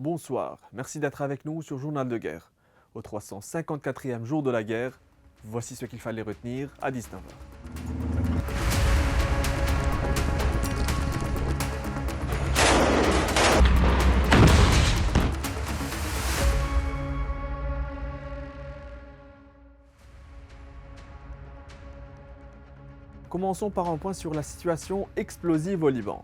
Bonsoir, merci d'être avec nous sur Journal de guerre. Au 354e jour de la guerre, voici ce qu'il fallait retenir à 19h. Commençons par un point sur la situation explosive au Liban.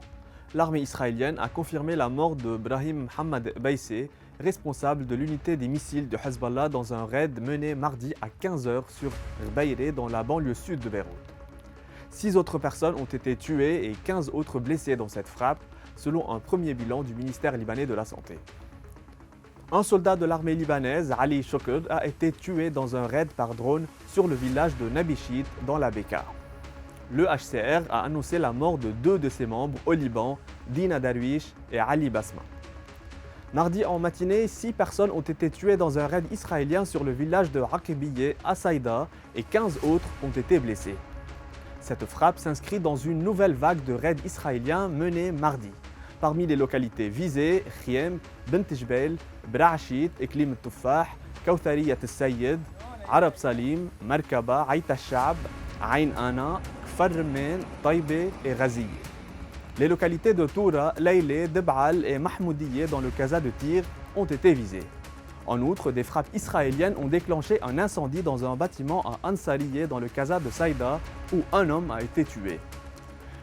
L'armée israélienne a confirmé la mort de Brahim Mohamed Baissé, responsable de l'unité des missiles de Hezbollah dans un raid mené mardi à 15h sur Beiré dans la banlieue sud de Beyrouth. 6 autres personnes ont été tuées et 15 autres blessées dans cette frappe, selon un premier bilan du ministère libanais de la Santé. Un soldat de l'armée libanaise, Ali Shokr, a été tué dans un raid par drone sur le village de Nabishit dans la Bekaa. Le HCR a annoncé la mort de 2 de ses membres au Liban, Dina Darwish et Ali Basma. Mardi en matinée, 6 personnes ont été tuées dans un raid israélien sur le village de Aqibiyeh à Saïda et 15 autres ont été blessés. Cette frappe s'inscrit dans une nouvelle vague de raids israéliens menés mardi. Parmi les localités visées, Khiem, Bent Jbeil, Brachit, Eklim Tuffah, Kawthariyat al-Sayyid, Arab Salim, Markaba, Aït al-Shab, Ain Ana, Farmen, Taïbé et Ghaziye. Les localités de Toura, Laïlé, Deb'al et Mahmoudiyeh dans le Kaza de Tyr ont été visées. En outre, des frappes israéliennes ont déclenché un incendie dans un bâtiment à Ansariyeh dans le Kaza de Saïda où un homme a été tué.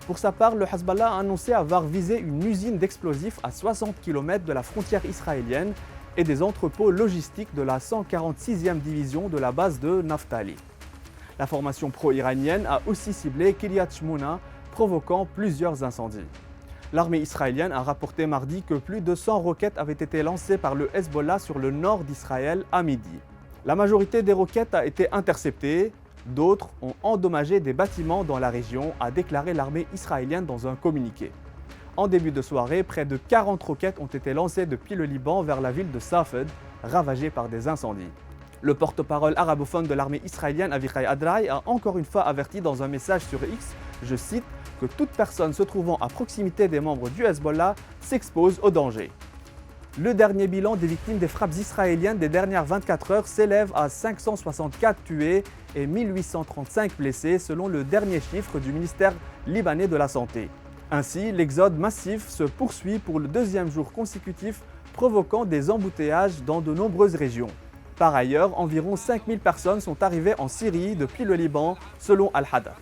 Pour sa part, le Hezbollah a annoncé avoir visé une usine d'explosifs à 60 km de la frontière israélienne et des entrepôts logistiques de la 146e division de la base de Naftali. La formation pro-iranienne a aussi ciblé Kiryat Shmona, provoquant plusieurs incendies. L'armée israélienne a rapporté mardi que plus de 100 roquettes avaient été lancées par le Hezbollah sur le nord d'Israël à midi. La majorité des roquettes a été interceptée, d'autres ont endommagé des bâtiments dans la région, a déclaré l'armée israélienne dans un communiqué. En début de soirée, près de 40 roquettes ont été lancées depuis le Liban vers la ville de Safed, ravagée par des incendies. Le porte-parole arabophone de l'armée israélienne Avichai Adrai a encore une fois averti dans un message sur X, je cite, que toute personne se trouvant à proximité des membres du Hezbollah s'expose au danger. Le dernier bilan des victimes des frappes israéliennes des dernières 24 heures s'élève à 564 tués et 1835 blessés selon le dernier chiffre du ministère libanais de la Santé. Ainsi, l'exode massif se poursuit pour le deuxième jour consécutif, provoquant des embouteillages dans de nombreuses régions. Par ailleurs, environ 5000 personnes sont arrivées en Syrie depuis le Liban, selon Al-Hada.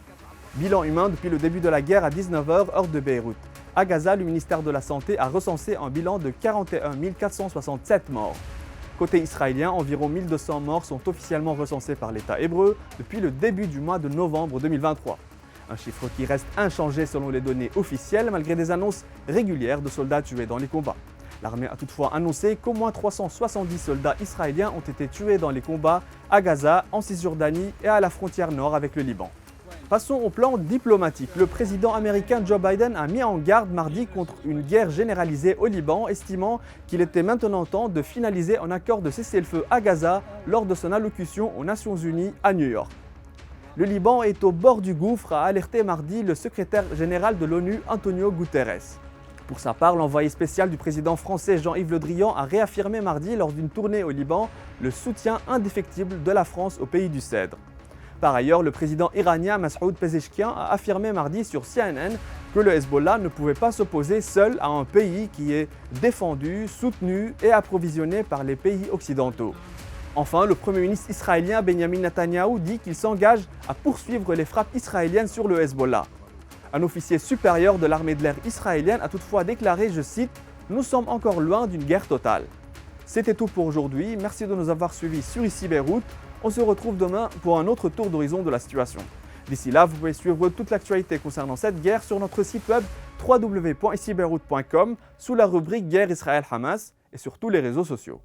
Bilan humain depuis le début de la guerre à 19h, heure de Beyrouth. À Gaza, le ministère de la Santé a recensé un bilan de 41 467 morts. Côté israélien, environ 1200 morts sont officiellement recensés par l'État hébreu depuis le début du mois de novembre 2023. Un chiffre qui reste inchangé selon les données officielles malgré des annonces régulières de soldats tués dans les combats. L'armée a toutefois annoncé qu'au moins 370 soldats israéliens ont été tués dans les combats à Gaza, en Cisjordanie et à la frontière nord avec le Liban. Passons au plan diplomatique. Le président américain Joe Biden a mis en garde mardi contre une guerre généralisée au Liban, estimant qu'il était maintenant temps de finaliser un accord de cessez-le-feu à Gaza lors de son allocution aux Nations Unies à New York. Le Liban est au bord du gouffre, a alerté mardi le secrétaire général de l'ONU Antonio Guterres. Pour sa part, l'envoyé spécial du président français Jean-Yves Le Drian a réaffirmé mardi lors d'une tournée au Liban le soutien indéfectible de la France au pays du Cèdre. Par ailleurs, le président iranien Masoud Pezeshkian a affirmé mardi sur CNN que le Hezbollah ne pouvait pas s'opposer seul à un pays qui est défendu, soutenu et approvisionné par les pays occidentaux. Enfin, le Premier ministre israélien Benjamin Netanyahou dit qu'il s'engage à poursuivre les frappes israéliennes sur le Hezbollah. Un officier supérieur de l'armée de l'air israélienne a toutefois déclaré, je cite, « Nous sommes encore loin d'une guerre totale ». C'était tout pour aujourd'hui, merci de nous avoir suivis sur Ici Beyrouth. On se retrouve demain pour un autre tour d'horizon de la situation. D'ici là, vous pouvez suivre toute l'actualité concernant cette guerre sur notre site web www.icibeyrouth.com sous la rubrique Guerre Israël-Hamas et sur tous les réseaux sociaux.